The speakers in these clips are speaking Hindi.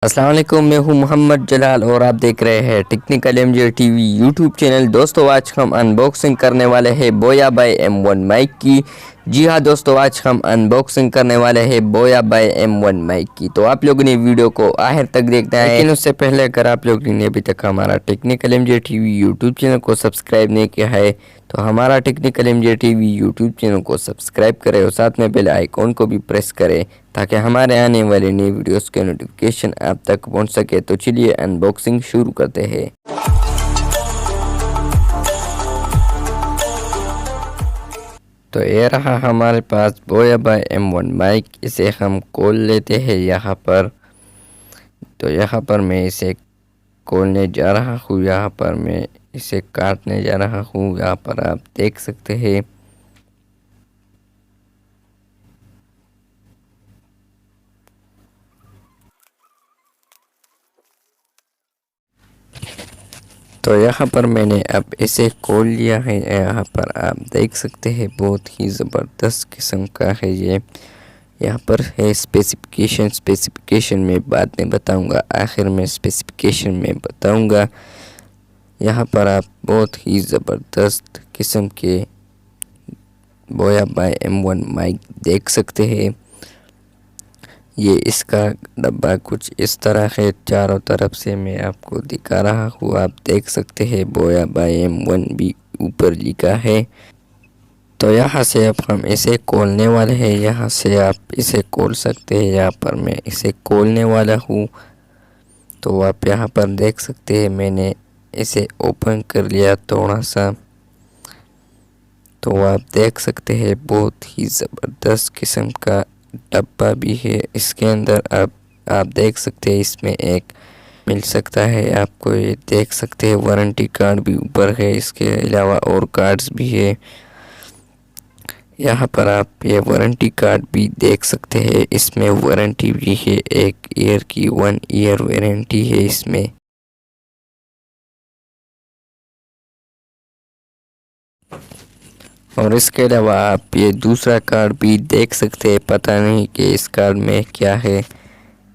अस्सलाम वालेकुम, मैं हूं मोहम्मद जलाल और आप देख रहे हैं technical MJ TV YouTube channel. दोस्तों, आज हम अनबॉक्सिंग करने वाले हैं बोया बाय M1 माइक की। जी हाँ दोस्तों, आज हम अनबॉक्सिंग करने वाले हैं बोया बाय M1 माइक की। तो आप लोगों ने वीडियो को आखिर तक देखना है, लेकिन उससे पहले अगर आप लोगों ने अभी तक हमारा technical MJ TV YouTube channel को सब्सक्राइब नहीं किया है तो हमारा technical MJ TV YouTube channel को सब्सक्राइब करें और साथ में बेल आइकॉन को भी प्रेस करें ताकि हमारे आने वाले नई वीडियोस के नोटिफिकेशन आप तक पहुंच सके। तो चलिए अनबॉक्सिंग शुरू करते हैं। तो ये रहा हमारे पास बोया बाय M1 माइक। इसे हम खोल लेते हैं यहाँ पर। तो यहाँ पर मैं इसे खोलने जा रहा हूँ, यहाँ पर मैं इसे काटने जा रहा हूँ। यहाँ पर आप देख सकते हैं। तो यहाँ पर मैंने अब इसे खोल लिया है। यहाँ पर आप देख सकते हैं बहुत ही ज़बरदस्त किस्म का है ये। यहाँ पर है स्पेसिफिकेशन में बाद में बताऊंगा, आखिर में स्पेसिफिकेशन में बताऊंगा। यहाँ पर आप बहुत ही ज़बरदस्त किस्म के बोया बाय M1 माइक देख सकते हैं। ये इसका डब्बा कुछ इस तरह है, चारों तरफ से मैं आपको दिखा रहा हूँ। आप देख सकते हैं बोया बाय M1 भी ऊपर लिखा है। तो यहाँ से अब हम इसे खोलने वाले हैं। यहाँ से आप इसे खोल सकते हैं। यहाँ पर मैं इसे खोलने वाला हूँ। तो आप यहाँ पर देख सकते हैं मैंने इसे ओपन कर लिया थोड़ा सा। तो आप देख सकते हैं बहुत ही ज़बरदस्त किस्म का डब्बा भी है। इसके अंदर आप देख सकते हैं इसमें एक मिल सकता है आपको, ये देख सकते हैं वारंटी कार्ड भी ऊपर है। इसके अलावा और कार्ड्स भी है। यहाँ पर आप ये वारंटी कार्ड भी देख सकते हैं। इसमें वारंटी भी है, 1 ईयर की 1 ईयर वारंटी है इसमें। और इसके अलावा आप ये दूसरा कार्ड भी देख सकते हैं। पता नहीं कि इस कार्ड में क्या है।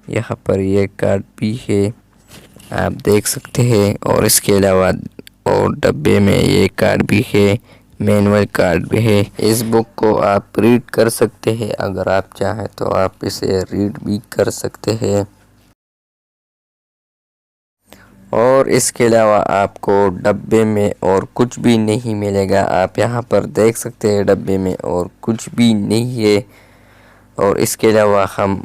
यहाँ पर ये कार्ड भी है, आप देख सकते हैं। और इसके अलावा और डब्बे में ये कार्ड भी है, मैनुअल कार्ड भी है। इस बुक को आप रीड कर सकते हैं, अगर आप चाहें तो आप इसे रीड भी कर सकते हैं। और इसके अलावा आपको डब्बे में और कुछ भी नहीं मिलेगा। आप यहाँ पर देख सकते हैं डब्बे में और कुछ भी नहीं है। और इसके अलावा हम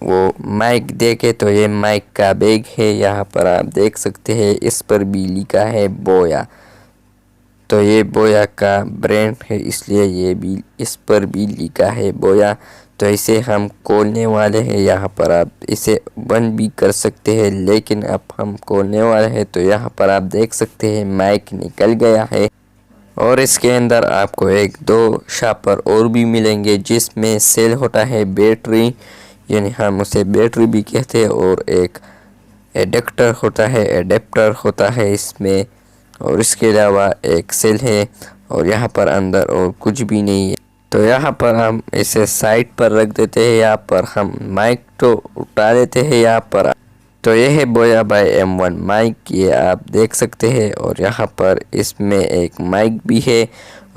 वो माइक देखे तो ये माइक का बैग है। यहाँ पर आप देख सकते हैं इस पर भी लिखा है बोया। तो ये बोया का ब्रांड है, इसलिए ये भी इस पर भी लिखा है बोया। तो इसे हम खोलने वाले हैं। यहाँ पर आप इसे बंद भी कर सकते हैं, लेकिन अब हम खोलने वाले हैं। तो यहाँ पर आप देख सकते हैं माइक निकल गया है। और इसके अंदर आपको 1-2 शापर और भी मिलेंगे, जिसमें सेल होता है बैटरी, यानी हम उसे बैटरी भी कहते हैं। और एक एडेप्टर होता है इसमें। और इसके अलावा एक सेल है। और यहाँ पर अंदर और कुछ भी नहीं है। तो यहाँ पर हम इसे साइड पर रख देते हैं। यहाँ पर हम माइक तो उठा देते हैं यहाँ पर। तो यह है बोया बाय M1 माइक, ये आप देख सकते हैं। और यहाँ पर इसमें एक माइक भी है।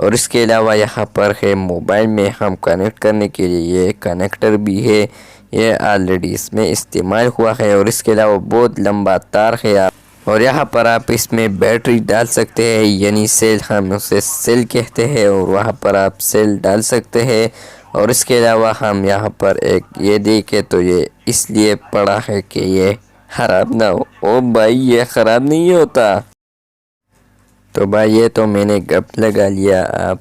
और इसके अलावा यहाँ पर है मोबाइल में हम कनेक्ट करने के लिए ये कनेक्टर भी है। ये ऑलरेडी इसमें इस्तेमाल हुआ है। और इसके अलावा बहुत लंबा तार है। और यहाँ पर आप इसमें बैटरी डाल सकते हैं, यानी सेल, हम उसे सेल कहते हैं। और वहाँ पर आप सेल डाल सकते हैं। और इसके अलावा हम यहाँ पर एक ये देखें तो ये इसलिए पड़ा है कि ये ख़राब ना हो। ओ भाई, ये ख़राब नहीं होता। तो भाई ये तो मैंने गप लगा लिया आप।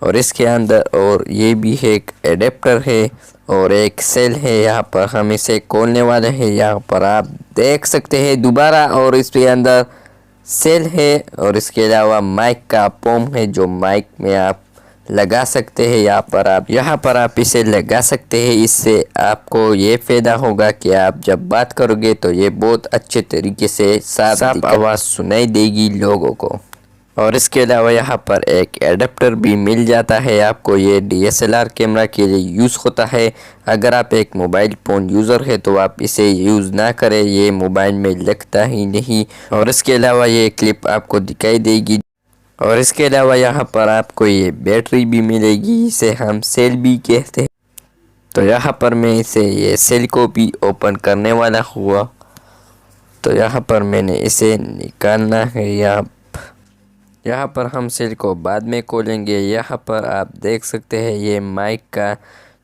और इसके अंदर और ये भी है, एक एडेप्टर है और एक सेल है। यहाँ पर हम इसे खोलने वाले हैं। यहाँ पर आप देख सकते हैं दोबारा, और इसके अंदर सेल है। और इसके अलावा माइक का पोम है, जो माइक में आप लगा सकते हैं। यहाँ पर आप इसे लगा सकते हैं। इससे आपको ये फ़ायदा होगा कि आप जब बात करोगे तो ये बहुत अच्छे तरीके से साफ आवाज़ सुनाई देगी लोगों को। और इसके अलावा यहाँ पर एक एडेप्टर भी मिल जाता है आपको। ये DSLR कैमरा के लिए यूज़ होता है। अगर आप एक मोबाइल फ़ोन यूज़र है तो आप इसे यूज़ ना करें, ये मोबाइल में लगता ही नहीं। और इसके अलावा ये क्लिप आपको दिखाई देगी। और इसके अलावा यहाँ पर आपको ये बैटरी भी मिलेगी, इसे हम सेल भी कहते हैं। तो यहाँ पर मैं इसे ये सेल को भी ओपन करने वाला हुआ। तो यहाँ पर मैंने इसे निकालना है। यहाँ पर हम सेल को बाद में खोलेंगे। यहाँ पर आप देख सकते हैं ये माइक का,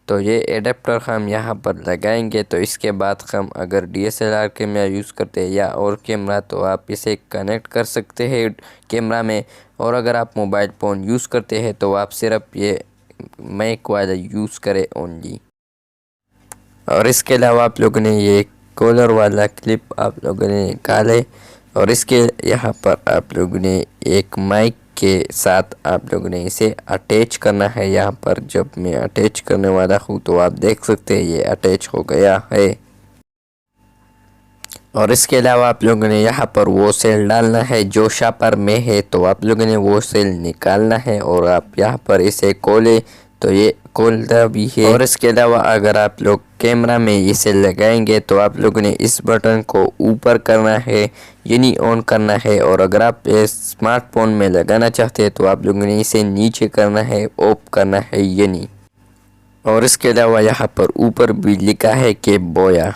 तो ये एडेप्टर हम यहाँ पर लगाएंगे। तो इसके बाद हम अगर DSLR कैमरा यूज़ करते हैं या और कैमरा, तो आप इसे कनेक्ट कर सकते हैं कैमरा में। और अगर आप मोबाइल फ़ोन यूज़ करते हैं तो आप सिर्फ ये माइक वाला यूज़ करें ओनली। और इसके अलावा आप लोगों ने ये कॉलर वाला क्लिप आप लोगों ने निकाले। और इसके यहाँ पर आप लोगों ने एक माइक के साथ आप लोगों ने इसे अटैच करना है। यहाँ पर जब मैं अटैच करने वाला हूँ तो आप देख सकते हैं ये अटैच हो गया है। और इसके अलावा आप लोगों ने यहाँ पर वो सेल डालना है जो शापर में है, तो आप लोगों ने वो सेल निकालना है और आप यहाँ पर इसे खोले तो ये खोलता भी है। और इसके अलावा अगर आप लोग कैमरा में इसे लगाएंगे तो आप लोगों ने इस बटन को ऊपर करना है यानी ऑन करना है। और अगर आप स्मार्टफोन में लगाना चाहते हैं तो आप लोगों ने इसे नीचे करना है, ऑफ करना है यानी। और इसके अलावा यहाँ पर ऊपर भी लिखा है कि बोया।